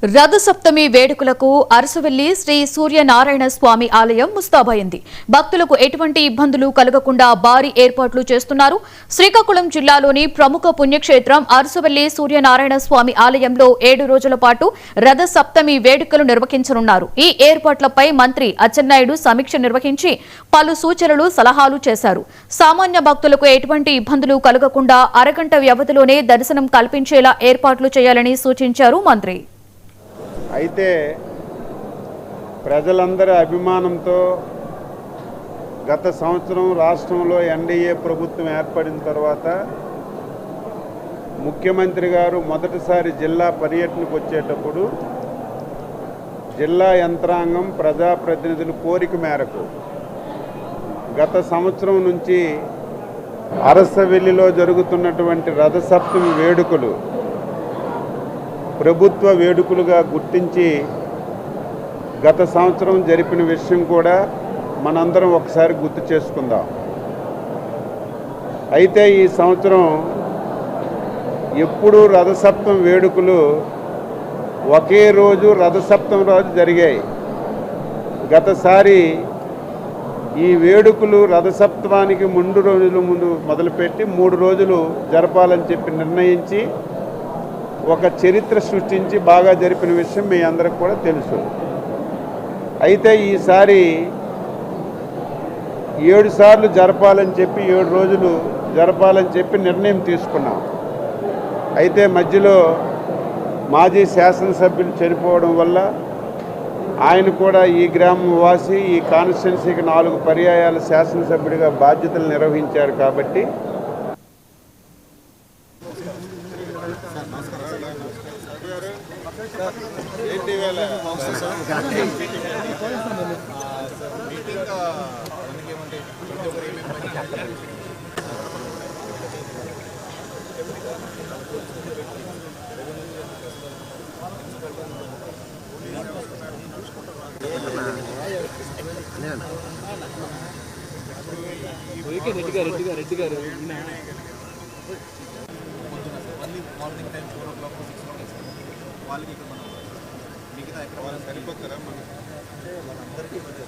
రథసప్తమి వేడుకలకు అరసవెల్లి శ్రీ సూర్యనారాయణ స్వామి ఆలయం ముస్తాబైంది. భక్తులకు ఎటువంటి ఇబ్బందులు కలగకుండా భారీ ఏర్పాట్లు చేస్తున్నారు. శ్రీకాకుళం జిల్లాలోని ప్రముఖ పుణ్యక్షేత్రం అరసవెల్లి సూర్యనారాయణ స్వామి ఆలయంలో 7 రోజుల పాటు రథసప్తమి వేడుకలు నిర్వహించనున్నారు. ఈ ఏర్పాట్లపై మంత్రి అచ్చెన్నాయుడు సమీక్ష నిర్వహించి పలు సూచనలు, సలహాలు చేశారు. సామాన్య భక్తులకు ఎటువంటి ఇబ్బందులు కలగకుండా అరగంట వ్యవధిలోనే దర్శనం కల్పించేలా ఏర్పాట్లు చేయాలని సూచించారు మంత్రి. అయితే ప్రజలందరి అభిమానంతో గత సంవత్సరం రాష్ట్రంలో ఎన్డీఏ ప్రభుత్వం ఏర్పడిన తర్వాత ముఖ్యమంత్రి గారు మొదటిసారి జిల్లా పర్యటనకు వచ్చేటప్పుడు జిల్లా యంత్రాంగం, ప్రజాప్రతినిధుల కోరిక మేరకు గత సంవత్సరం నుంచి అరసవెల్లిలో జరుగుతున్నటువంటి రథసప్తమి వేడుకలు ప్రభుత్వ వేడుకలుగా గుర్తించి గత సంవత్సరం జరిపిన విషయం కూడా మనందరం ఒకసారి గుర్తు చేసుకుందాం. అయితే ఈ సంవత్సరం ఎప్పుడూ రథసప్తమి వేడుకలు ఒకే రోజు రథసప్తమి రోజు జరిగాయి. గతసారి ఈ వేడుకలు రథసప్తమానికి 2 రోజుల ముందు మొదలుపెట్టి 3 రోజులు జరపాలని చెప్పి నిర్ణయించి ఒక చరిత్ర సృష్టించి బాగా జరిపిన విషయం మీ అందరికి కూడా తెలుసు. అయితే ఈసారి 7 సార్లు జరపాలని చెప్పి 7 రోజులు జరపాలని చెప్పి నిర్ణయం తీసుకున్నాం. అయితే మధ్యలో మాజీ శాసనసభ్యులు చనిపోవడం వల్ల ఆయన కూడా ఈ గ్రామం వాసి, ఈ కాన్స్టిట్యున్సీకి 4 పర్యాయాల శాసనసభ్యుడిగా బాధ్యతలు నిర్వహించారు. కాబట్టి రెడ్డి గారు మార్నింగ్ టైం 4 o'clock 6 o'clock వాళ్ళకి ఇక్కడ మనం మిగతా ఎక్కడ వాళ్ళకి సరిపోతారా మనం వాళ్ళందరికీ వాళ్ళ